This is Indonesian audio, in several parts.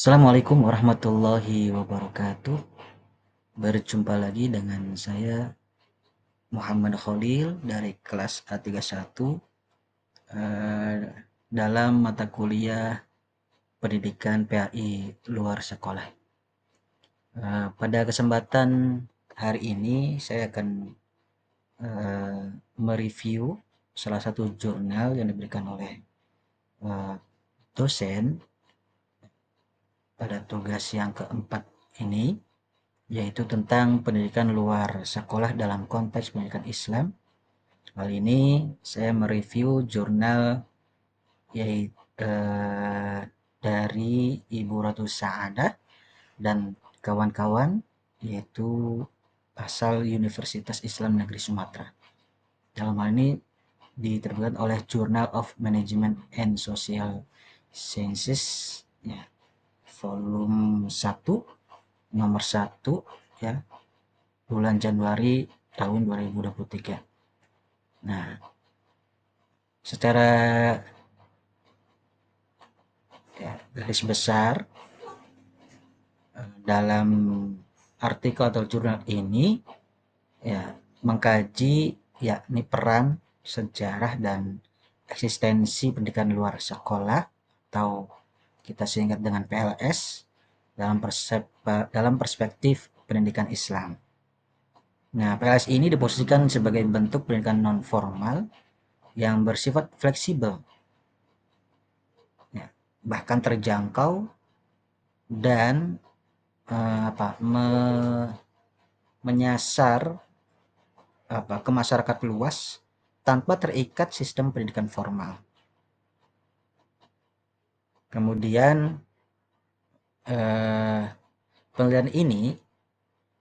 Assalamualaikum warahmatullahi wabarakatuh. Berjumpa lagi dengan saya Muhammad Khalil dari kelas A31 eh, dalam mata kuliah Pendidikan PAI luar sekolah. Pada kesempatan hari ini saya akan eh, mereview salah satu jurnal yang diberikan oleh eh, dosen pada tugas yang keempat ini, yaitu tentang pendidikan luar sekolah dalam konteks pendidikan Islam. Kali ini saya mereview jurnal yaitu dari Ibu Ratu Saadah dan kawan-kawan, yaitu asal Universitas Islam Negeri Sumatera. Dalam hal ini diterbitkan oleh Journal of Management and Social Sciences, ya, volume 1 nomor 1, ya, bulan Januari tahun 2023. Nah, secara garis besar dalam artikel atau jurnal ini ya mengkaji yakni peran, sejarah dan eksistensi pendidikan luar sekolah atau kita singkat dengan PLS dalam perspektif pendidikan Islam. Nah, PLS ini diposisikan sebagai bentuk pendidikan non formal yang bersifat fleksibel, ya, bahkan terjangkau dan menyasar ke masyarakat luas tanpa terikat sistem pendidikan formal. Kemudian penelitian ini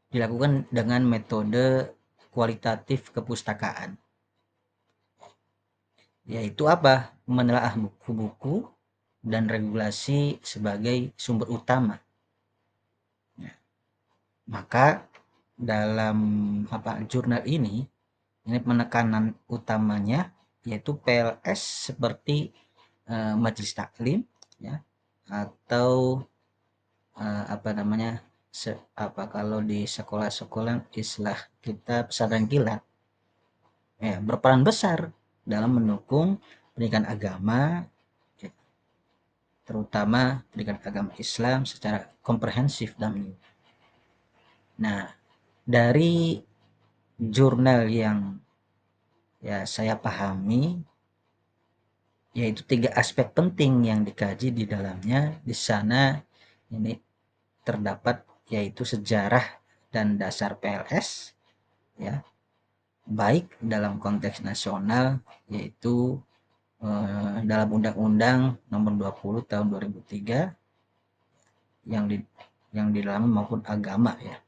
dilakukan dengan metode kualitatif kepustakaan, yaitu apa? Menelaah buku-buku dan regulasi sebagai sumber utama. Maka dalam jurnal ini penekanan utamanya yaitu PLS seperti majelis taklim, ya, atau kalau di sekolah-sekolah istilah kita pesantren kilat, ya, berperan besar dalam mendukung pendidikan agama, ya, terutama pendidikan agama Islam secara komprehensif dan menyeluruh. Nah, dari jurnal yang ya saya pahami, yaitu 3 aspek penting yang dikaji di dalamnya. Di sana ini terdapat yaitu sejarah dan dasar PLS, ya, baik dalam konteks nasional yaitu dalam Undang-Undang Nomor 20 Tahun 2003 yang di dalam maupun agama, ya.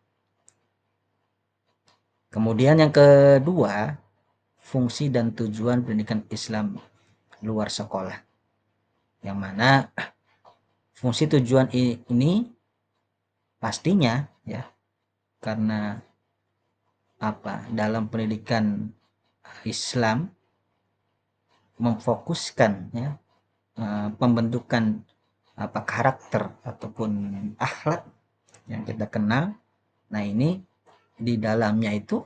Kemudian yang kedua, fungsi dan tujuan pendidikan Islam luar sekolah, yang mana fungsi tujuan ini pastinya, ya, karena dalam pendidikan Islam memfokuskan, ya, pembentukan karakter ataupun akhlak yang kita kenal. Nah, ini di dalamnya itu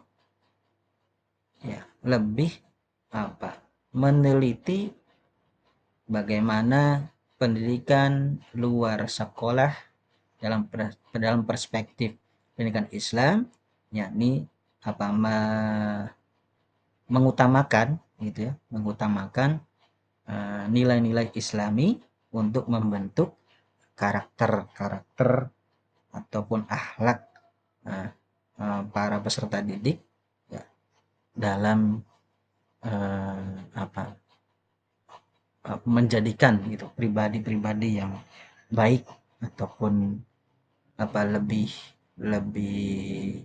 ya lebih meneliti bagaimana pendidikan luar sekolah dalam perspektif pendidikan Islam, yakni mengutamakan gitu ya, nilai-nilai Islami untuk membentuk karakter-karakter ataupun akhlak para peserta didik, ya, dalam menjadikan gitu pribadi-pribadi yang baik ataupun lebih lebih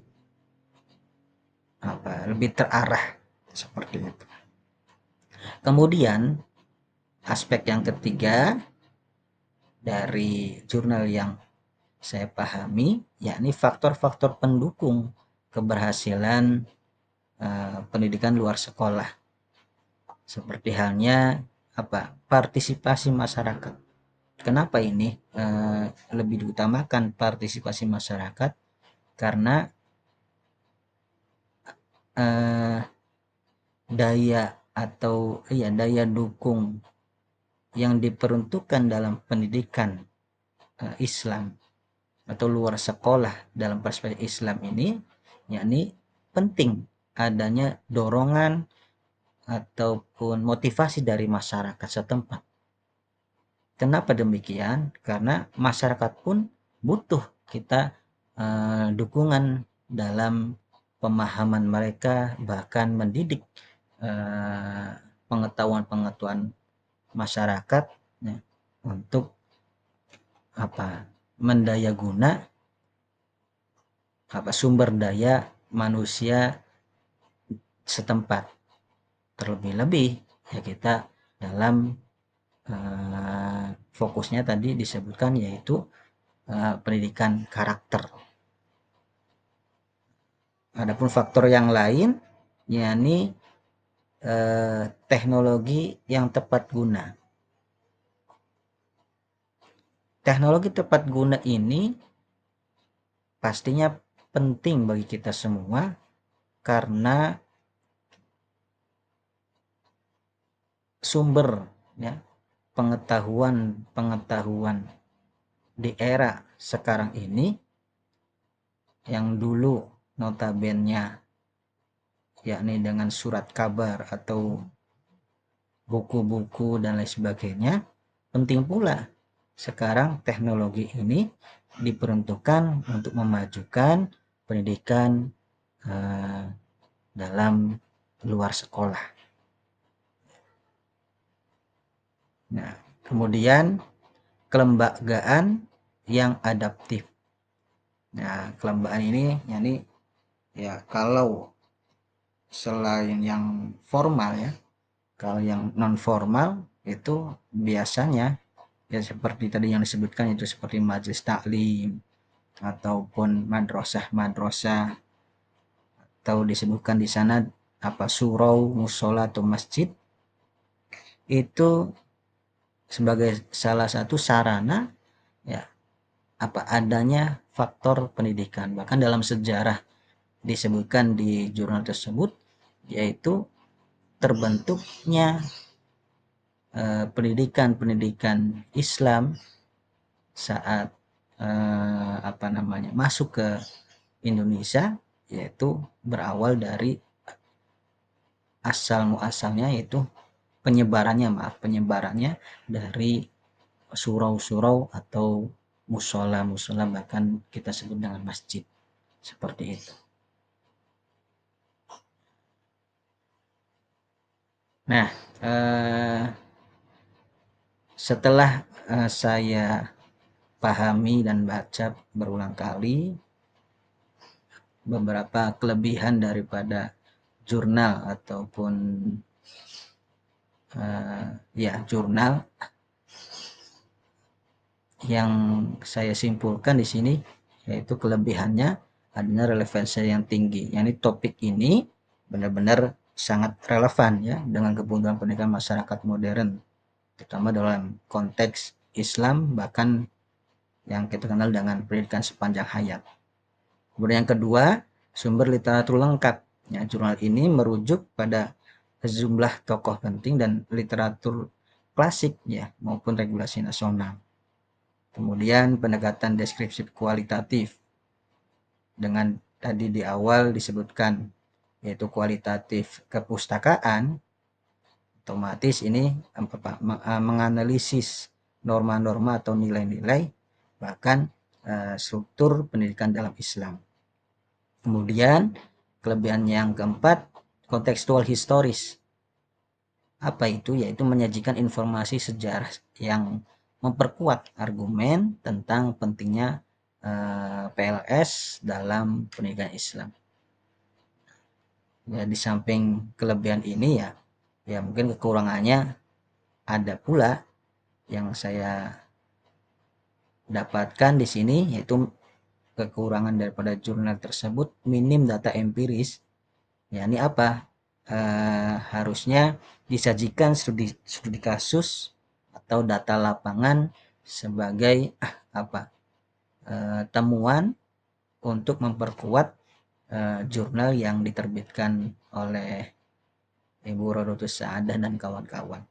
lebih terarah seperti itu. Kemudian aspek yang ketiga dari jurnal yang saya pahami yakni faktor-faktor pendukung keberhasilan pendidikan luar sekolah, seperti halnya partisipasi masyarakat, Kenapa ini lebih diutamakan partisipasi masyarakat? Karena eh, daya atau iya daya dukung yang diperuntukkan dalam pendidikan Islam atau luar sekolah dalam perspektif Islam ini, yakni penting adanya dorongan ataupun motivasi dari masyarakat setempat. Kenapa demikian? Karena masyarakat pun butuh kita dukungan dalam pemahaman mereka, bahkan mendidik pengetahuan-pengetahuan masyarakat ya, untuk apa mendaya guna sumber daya manusia setempat. Terlebih-lebih ya kita dalam fokusnya tadi disebutkan yaitu pendidikan karakter. Adapun faktor yang lain yakni teknologi yang tepat guna. Teknologi tepat guna ini pastinya penting bagi kita semua karena sumber ya pengetahuan di era sekarang ini yang dulu notabene yakni dengan surat kabar atau buku-buku dan lain sebagainya, penting pula sekarang teknologi ini diperuntukkan untuk memajukan pendidikan dalam luar sekolah. Nah, kemudian kelembagaan yang adaptif. Nah, kelembagaan ini yakni ya kalau selain yang formal ya, kalau yang non formal itu biasanya ya seperti tadi yang disebutkan itu seperti majelis taklim ataupun madrasah atau disebutkan di sana apa surau, musola atau masjid itu sebagai salah satu sarana ya apa adanya faktor pendidikan. Bahkan dalam sejarah disebutkan di jurnal tersebut yaitu terbentuknya pendidikan Islam saat masuk ke Indonesia, yaitu berawal dari asal muasalnya yaitu penyebarannya dari surau-surau atau musola bahkan kita sebut dengan masjid seperti itu. Nah, setelah saya pahami dan baca berulang kali beberapa kelebihan daripada jurnal ataupun jurnal yang saya simpulkan di sini yaitu kelebihannya adanya relevansi yang tinggi. Yani topik ini benar-benar sangat relevan ya dengan kebutuhan pendidikan masyarakat modern, terutama dalam konteks Islam bahkan yang kita kenal dengan pendidikan sepanjang hayat. Kemudian yang kedua, sumber literatur lengkap. Ya, jurnal ini merujuk pada sejumlah tokoh penting dan literatur klasik ya maupun regulasi nasional. Kemudian pendekatan deskripsi kualitatif dengan tadi di awal disebutkan yaitu kualitatif kepustakaan, otomatis ini menganalisis norma-norma atau nilai-nilai bahkan struktur pendidikan dalam Islam. Kemudian kelebihan yang keempat, kontekstual historis. Apa itu? Yaitu menyajikan informasi sejarah yang memperkuat argumen tentang pentingnya PLS dalam pendidikan Islam. Ya, di samping kelebihan ini ya mungkin kekurangannya ada pula yang saya dapatkan di sini, yaitu kekurangan daripada jurnal tersebut minim data empiris. Ya, ini apa? Harusnya disajikan studi kasus atau data lapangan sebagai temuan untuk memperkuat jurnal yang diterbitkan oleh Ibu Rodotus Saadah dan kawan-kawan.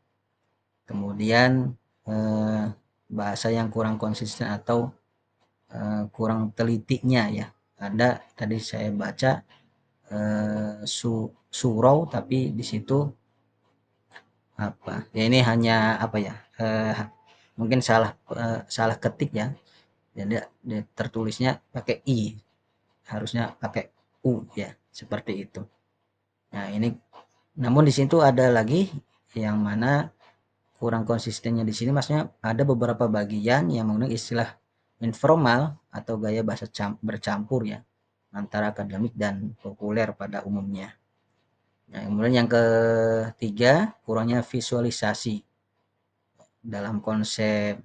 Kemudian bahasa yang kurang konsisten atau kurang telitinya ya, ada tadi saya baca surau tapi di situ ya ini hanya mungkin salah ketik ya, jadi tertulisnya pakai i, harusnya pakai u ya, seperti itu. Nah ini, namun di situ ada lagi yang mana kurang konsistennya di sini, maksudnya ada beberapa bagian yang menggunakan istilah informal atau gaya bahasa bercampur ya, antara akademik dan populer pada umumnya. Nah, kemudian yang ketiga, kurangnya visualisasi dalam konsep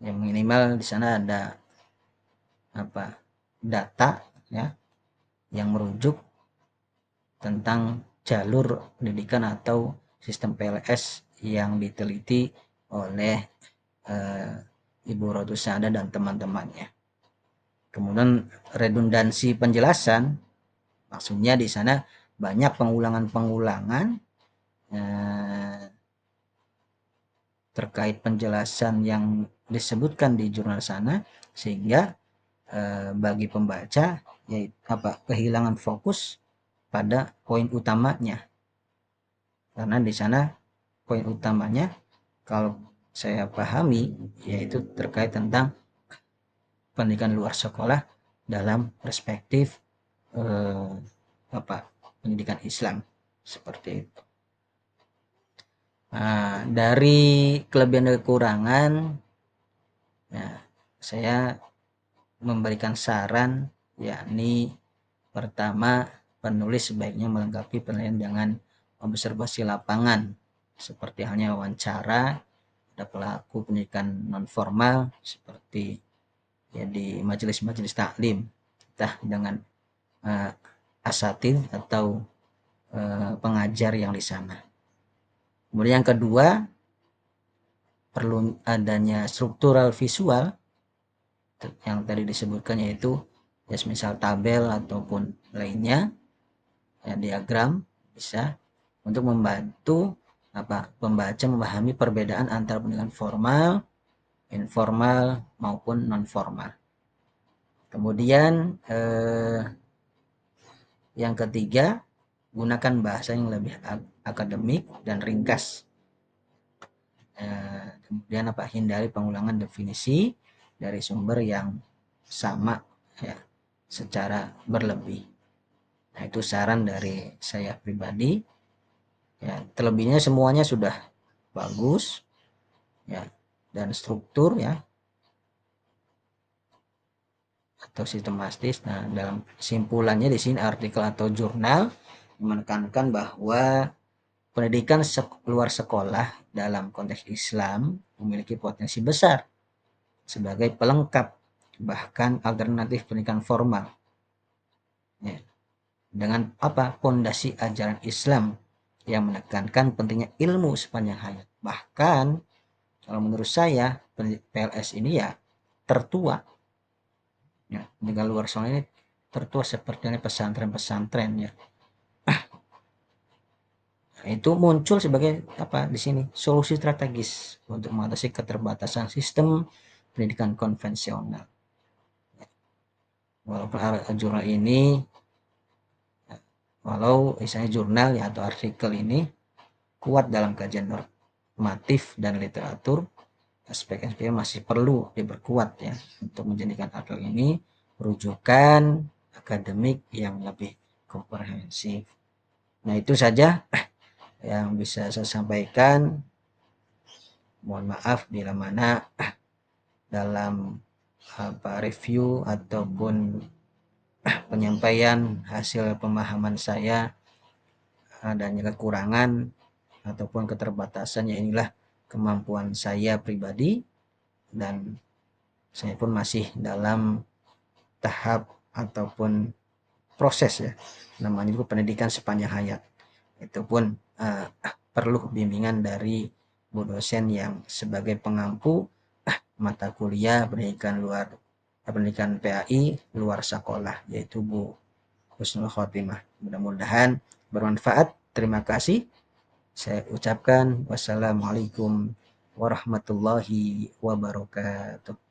yang minimal di sana ada data ya yang merujuk tentang jalur pendidikan atau sistem PLS yang diteliti oleh Ibu Rotus Saadah dan teman-temannya. Kemudian redundansi penjelasan, maksudnya di sana banyak pengulangan-pengulangan terkait penjelasan yang disebutkan di jurnal sana, sehingga bagi pembaca kehilangan fokus pada poin utamanya. Karena di sana poin utamanya kalau saya pahami yaitu terkait tentang pendidikan luar sekolah dalam perspektif pendidikan Islam, seperti itu. Nah, dari kelebihan dan kekurangan ya, saya memberikan saran, yakni pertama, penulis sebaiknya melengkapi penelitian dengan observasi lapangan, seperti halnya wawancara ada pelaku pendidikan non formal seperti ya di majelis-majelis taklim, entah dengan asatidz atau pengajar yang di sana. Kemudian yang kedua, perlu adanya struktural visual yang tadi disebutkan, yaitu ya misal tabel ataupun lainnya ya, diagram bisa untuk membantu pembaca memahami perbedaan antara pendidikan formal, informal maupun non formal. Kemudian yang ketiga, gunakan bahasa yang lebih akademik dan ringkas. Kemudian hindari pengulangan definisi dari sumber yang sama ya, secara berlebih. Nah, itu saran dari saya pribadi. Ya, terlebihnya semuanya sudah bagus ya, dan struktur ya atau sistematis. Nah, dalam kesimpulannya di sini artikel atau jurnal menekankan bahwa pendidikan luar sekolah dalam konteks Islam memiliki potensi besar sebagai pelengkap bahkan alternatif pendidikan formal ya, dengan pondasi ajaran Islam yang menekankan pentingnya ilmu sepanjang hayat. Bahkan kalau menurut saya PLS ini ya tertua ya, pendidikan luar sekolah ini tertua seperti pesantren-pesantren ya. Itu muncul sebagai di sini solusi strategis untuk mengatasi keterbatasan sistem pendidikan konvensional. Walaupun jurnal ini, walau misalnya jurnal ya atau artikel ini kuat dalam kajian normatif dan literatur, aspek-aspek masih perlu diperkuat ya untuk menjadikan artikel ini rujukan akademik yang lebih komprehensif. Nah, itu saja yang bisa saya sampaikan. Mohon maaf bila mana dalam review ataupun penyampaian hasil pemahaman saya adanya kekurangan ataupun keterbatasan, ya inilah kemampuan saya pribadi dan saya pun masih dalam tahap ataupun proses ya, namanya juga pendidikan sepanjang hayat. Itu pun perlu bimbingan dari Bu dosen yang sebagai pengampu mata kuliah pendidikan PAI luar sekolah, yaitu Bu Husnul Khotimah. Mudah-mudahan bermanfaat. Terima kasih. Saya ucapkan wassalamualaikum warahmatullahi wabarakatuh.